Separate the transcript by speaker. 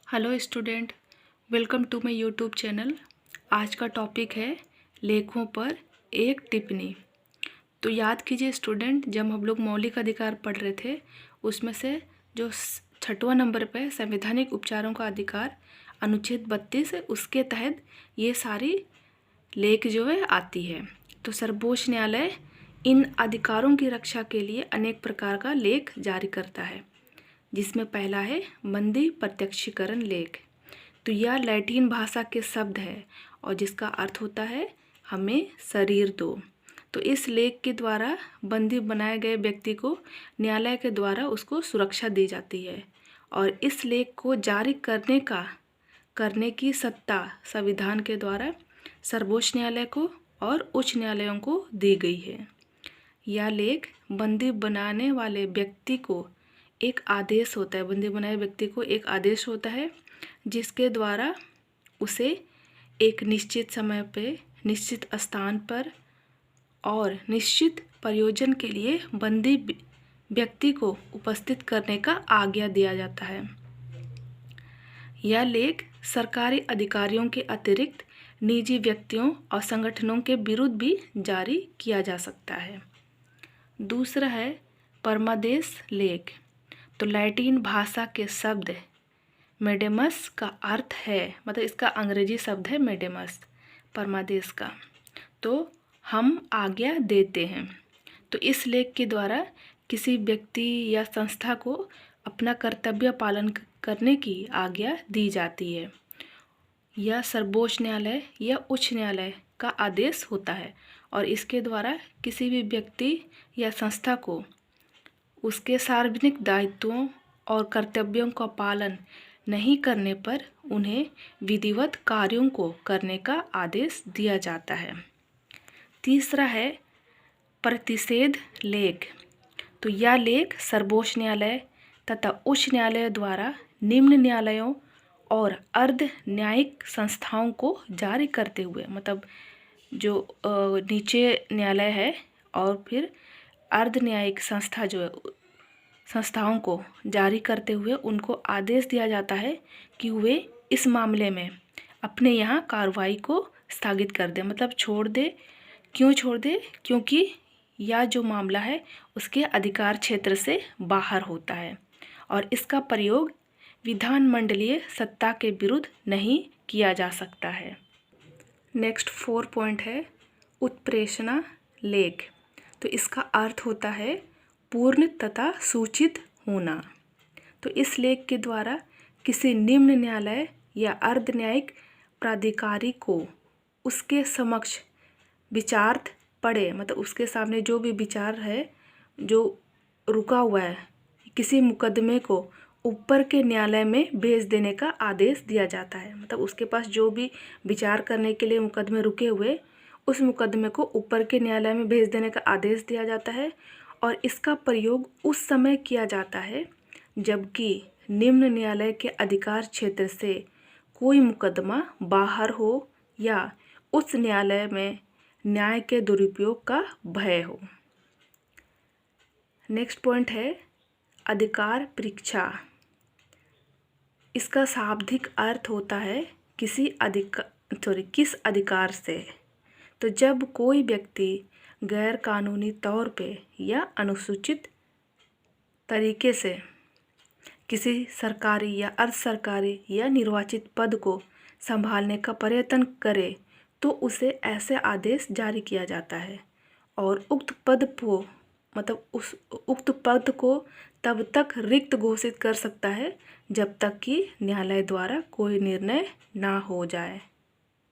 Speaker 1: Hello student, welcome to my YouTube channel. आज का topic है लेखों पर एक टिप्पणी। तो याद कीजिए स्टूडेंट, जब हम लोग मौलिक अधिकार पढ़ रहे थे उसमें से जो 6वां नंबर पे संवैधानिक उपचारों का अधिकार अनुच्छेद 32 है, उसके तहत ये सारी लेख जो है आती है। तो सर्वोच्च न्यायालय इन अधिकारों की रक्षा के लिए अनेक प्रकार का लेख जारी करता है, जिसमें पहला है बंदी प्रत्यक्षीकरण लेख। तो यह लैटिन भाषा के शब्द है और जिसका अर्थ होता है हमें शरीर दो। तो इस लेख के द्वारा बंदी बनाए गए व्यक्ति को न्यायालय के द्वारा उसको सुरक्षा दी जाती है और इस लेख को जारी करने की सत्ता संविधान के द्वारा सर्वोच्च न्यायालय को और उच्च न्यायालयों को दी गई है। यह लेख बंदी बनाने वाले व्यक्ति को एक आदेश होता है, बंदी बनाए व्यक्ति को एक आदेश होता है जिसके द्वारा उसे एक निश्चित समय पे, निश्चित स्थान पर और निश्चित प्रयोजन के लिए बंदी व्यक्ति को उपस्थित करने का आज्ञा दिया जाता है। यह लेख सरकारी अधिकारियों के अतिरिक्त निजी व्यक्तियों और संगठनों के विरुद्ध भी जारी किया जा सकता है। दूसरा है परमादेश लेख। तो लैटिन भाषा के शब्द मेडेमस का अर्थ है, मतलब इसका अंग्रेजी शब्द है मेडेमस, परमादेश का। तो हम आज्ञा देते हैं। तो इस लेख के द्वारा किसी व्यक्ति या संस्था को अपना कर्तव्य पालन करने की आज्ञा दी जाती है। यह सर्वोच्च न्यायालय या उच्च न्यायालय का आदेश होता है और इसके द्वारा किसी भी व्यक्ति या संस्था को उसके सार्वजनिक दायित्वों और कर्तव्यों का पालन नहीं करने पर उन्हें विधिवत कार्यों को करने का आदेश दिया जाता है। तीसरा है प्रतिषेध लेख। तो यह लेख सर्वोच्च न्यायालय तथा उच्च न्यायालय द्वारा निम्न न्यायालयों और अर्ध न्यायिक संस्थाओं को जारी करते हुए, मतलब जो नीचे न्यायालय है और फिर अर्ध न्यायिक संस्था जो है, संस्थाओं को जारी करते हुए उनको आदेश दिया जाता है कि वे इस मामले में अपने यहाँ कार्रवाई को स्थगित कर दें, मतलब छोड़ दे। क्यों छोड़ दे? क्योंकि यह जो मामला है उसके अधिकार क्षेत्र से बाहर होता है और इसका प्रयोग विधानमंडलीय सत्ता के विरुद्ध नहीं किया जा सकता है। नेक्स्ट 4 पॉइंट है उत्प्रेषणा लेख। तो इसका अर्थ होता है पूर्ण तथा सूचित होना। तो इस लेख के द्वारा किसी निम्न न्यायालय या अर्ध न्यायिक प्राधिकारी को उसके समक्ष विचारार्थ पड़े, मतलब उसके सामने जो भी विचार है जो रुका हुआ है, किसी मुकदमे को ऊपर के न्यायालय में भेज देने का आदेश दिया जाता है। मतलब उसके पास जो भी विचार करने के लिए मुकदमे रुके हुए, उस मुकदमे को ऊपर के न्यायालय में भेज देने का आदेश दिया जाता है और इसका प्रयोग उस समय किया जाता है जबकि निम्न न्यायालय के अधिकार क्षेत्र से कोई मुकदमा बाहर हो या उस न्यायालय में न्याय के दुरुपयोग का भय हो। नेक्स्ट पॉइंट है अधिकार परीक्षा। इसका शाब्दिक अर्थ होता है किस अधिकार से। तो जब कोई व्यक्ति गैर कानूनी तौर पे या अनुचित तरीके से किसी सरकारी या अर्ध सरकारी या निर्वाचित पद को संभालने का प्रयत्न करे तो उसे ऐसे आदेश जारी किया जाता है और उक्त पद को तब तक रिक्त घोषित कर सकता है जब तक कि न्यायालय द्वारा कोई निर्णय ना हो जाए।